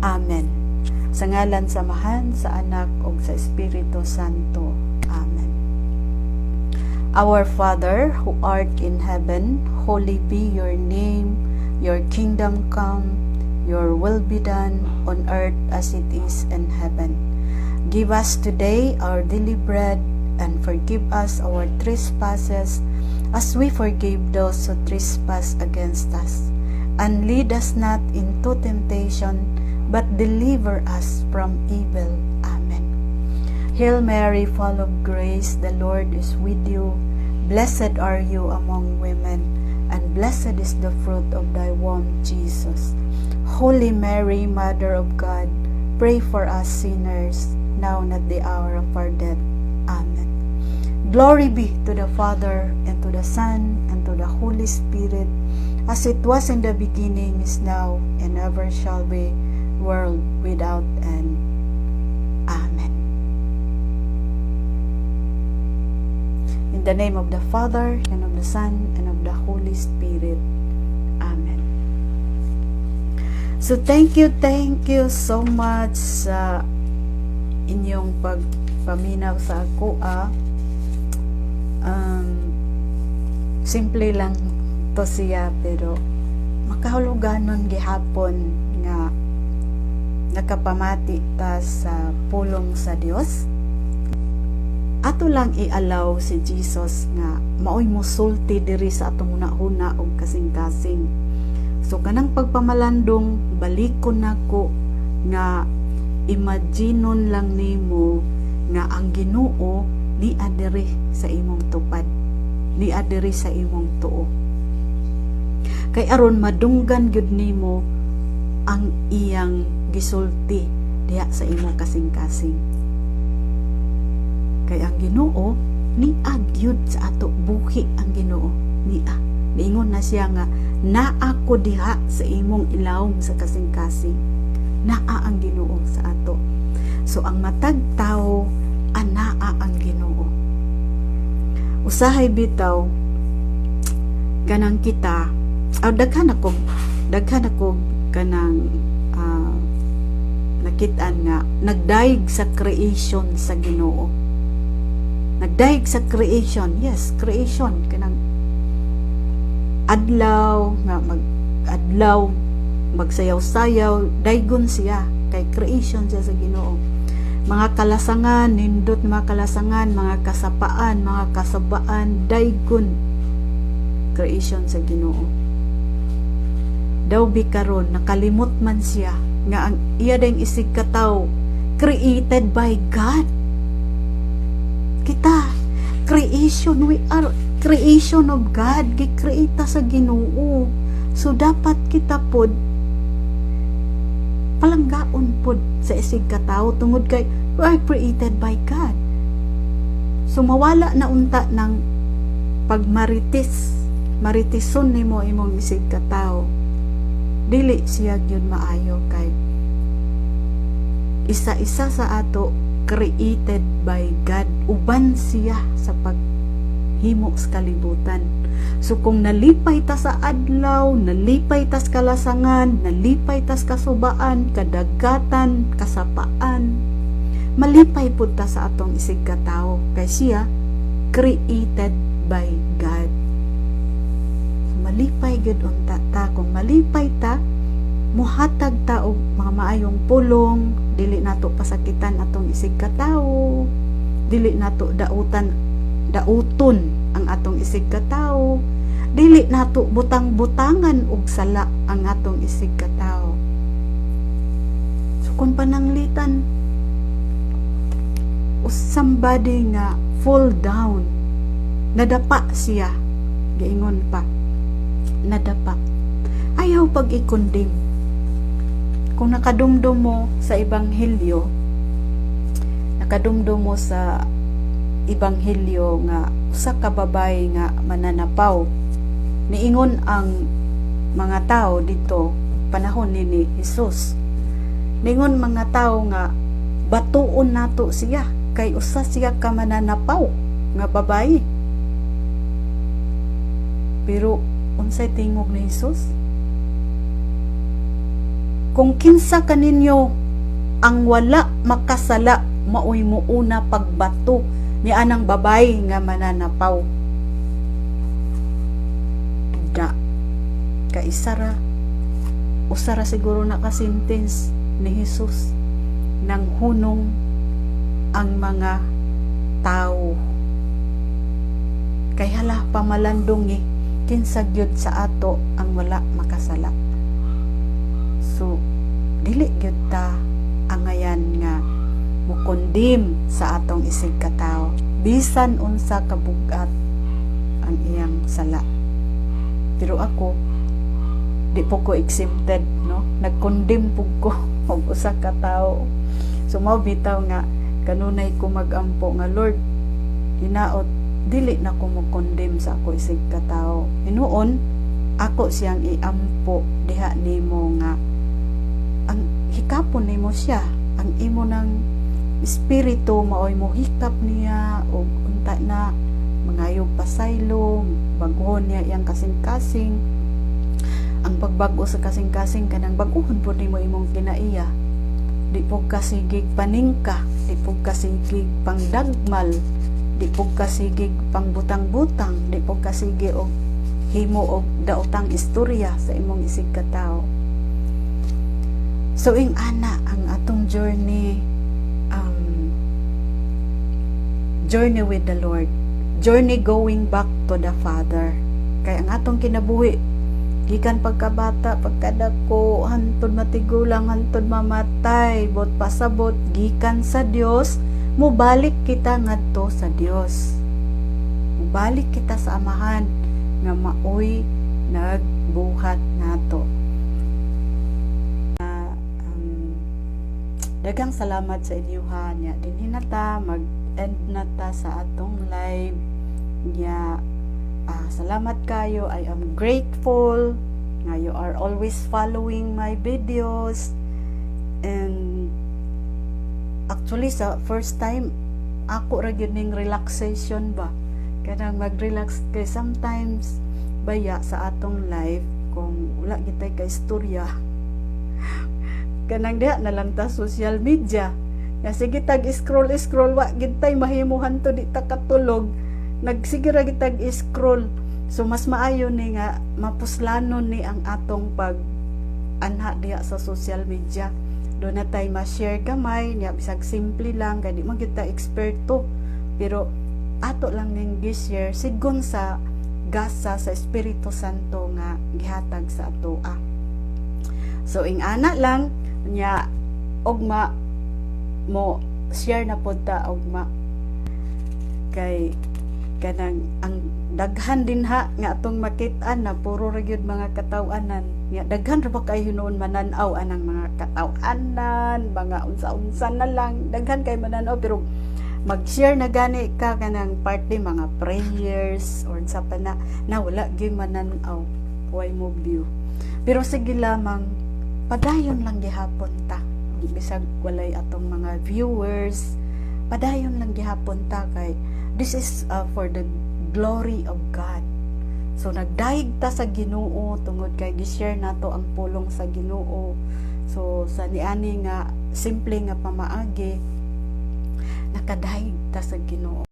Amen. Sa ngalan samahan, sa Anak, ug sa Espiritu Santo. Amen. Our Father, who art in heaven, holy be your name. Your kingdom come, your will be done on earth as it is in heaven. Give us today our daily bread, and forgive us our trespasses, as we forgive those who trespass against us. And lead us not into temptation, but deliver us from evil. Amen. Hail Mary, full of grace, the Lord is with you. Blessed are you among women, and blessed is the fruit of thy womb, Jesus. Holy Mary, Mother of God, pray for us sinners, now and at the hour of our death. Amen. Glory be to the Father, and to the Son, and to the Holy Spirit, as it was in the beginning, is now, and ever shall be, world without end. Amen. In the name of the Father, and of the Son, and of the Holy Spirit. Amen. So thank you so much sa inyong pagpaminaw sa ako. Simple lang to siya, pero makahuluganon gihapon nga nakapamati ta sa pulong sa Dios. Ato lang i-allow si Jesus nga maoy musulti diri sa atong hunahuna og kasing-kasing. So kanang pagpamalandong, balikon nako nga imaginon lang nimo nga ang Ginoo ni adiri sa imong tupad, ni adiri sa imong tuo. Kay aron madunggan gyud nimo ang iyang gisulti diha sa imong kasing-kasing. Kay ang Ginoo ni agyud sa ato, buhi ang Ginoo niya. Niingon na siya nga, naa ko diha sa imong ilawom sa kasing-kasing. Naa ang Ginoo sa ato. So ang matag tao, anaa ang Ginoo. Usahay bitaw kanang kita, daghan ako kanang nakitaan nga nagdaig sa creation sa Ginoo. Nagdaig sa creation. Yes, creation kanang adlaw nga adlaw magsayaw-sayaw, daygon siya kay creation siya sa Ginoo. Mga kalasangan, nindot mga kalasangan, mga kasapaan, mga kasabaan, daygon creation sa Ginoo. Daw bikaron nakalimot man siya nga ang iya dayng isig katawo created by God. Kita creation, we are creation of God, gi-create sa Ginoo. So dapat kita pod palanggaon pod sa isig katawo tungod kay we are created by God. So mawala na unta ng maritisun nimo imong isig katawo. Dili siya gyud maayo kay isa-isa sa ato created by God. Uban siya sa paghimo sa kalibutan. So kung nalipay ta sa adlaw, nalipay ta sa kalasangan, nalipay ta sa kasubaan, kadagatan, kasapaan, malipay pud ta sa atong isig katawo kay siya created by God. Malipay gud unta ta. Kung malipay ta, muhatag ta og mga maayong pulong, dili nato pasakitan atong isig katawo, dili nato dauton ang atong isig katawo, dili nato butang-butangan og sala ang atong isig katawo. So kung pananglitan o somebody nga fall down, nadapa siya, gaingon pa, nadapa, ayaw pag-ikondem. Kung nakadumdum mo sa Ebanghelyo, nga usa ka babae nga mananapaw, niingon ang mga tao dito panahon ni Jesus, niingon mga tao nga batuon nato siya kay usa siya ka mananapaw nga babae. Pero unsay tingog ni Jesus? kung kinsa kaninyo ang wala makasala, maoy muuna pagbato ni anang babay nga mananapaw. Da kaisara usara siguro nakasentence ni Jesus nang hunong ang mga tao. Kay hala pamalandong kinsa gyud sa ato ang wala makasala. So dili gyud ta angayan nga mukondim sa atong isig katawo bisan unsa kabugat ang iyang sala. Pero ako di po ko exempted, no? Nagkondim pug ko og usa ka tawo. So mao bitaw nga kanunay ko magampo nga Lord, hinaot dili na ko mo condemn sa ako isig ka tawo. Hinuon ako siyang iampo diha nimo nga ang hikapon nimo siya, ang imo ng espiritu maoy mo hikap niya og unta na mangayog pasaylo, baguhon niya iyang kasing-kasing. Ang pagbago sa kasing-kasing kanang baguhon po nimo imong kinaiya. Di po kasigig paningka, di po kasigig pangdagmal, di po kasigig pangbutang-butang, di po kasigi og himo og daotang istorya sa imong isig ka tawo. So ing ana ang atong journey with the Lord, journey going back to the Father. Kaya ang atong kinabuhi gikan pagkabata, pagkadako, hantod matigulang, hantod mamatay, bot pasabot gikan sa Dios, mubalik kita ngadto sa Dios. Mubalik kita sa Amahan nga maoy nagbuhat nato. Daghang salamat sa inyo ha. Nya dinhi na ta mag-end na ta sa atong live. Nya salamat kayo. I am grateful nga you are always following my videos. And actually sa first time ako ra gyud ning relaxation ba. Kanang mag-relax kay sometimes baya sa atong live kung wala gitay ka istorya. Kanang diha na lang ta social media. Ya sige tag scroll wa gitay mahimuhan to di ta katulog. Nagsige ra gitag scroll. So mas maayo ni nga mapuslanon ni ang atong pag anha diha sa social media. Do na tay ma-share gamay nya bisag simple lang kay di man kita eksperto. Pero ato lang ning gi-share sigon sa gasa sa Espiritu Santo nga gihatag sa atoa. So ing ana lang nya ogma mo share na pod ta ogma kay kanang ang daghan din ha nga atong makit-an na puro ra gyud mga kataw-anan nya daghan ra ba kay hinuon mananaw anang mga kataw-anan, mga unsa-unsa na lang daghan kay mananaw. Pero mag-share na gani ka kanang party mga prayers or sa pa na wala gyud mananaw way mo view. Pero sige lamang padayon lang gihapon ta bisag walay atong mga viewers, padayon lang gihapon ta kay this is for the glory of God. So nagdaig ta sa Ginoo tungod kay gi-share nato ang pulong sa Ginoo. So sa niani nga simple nga pamaagi nakadaig ta sa Ginoo.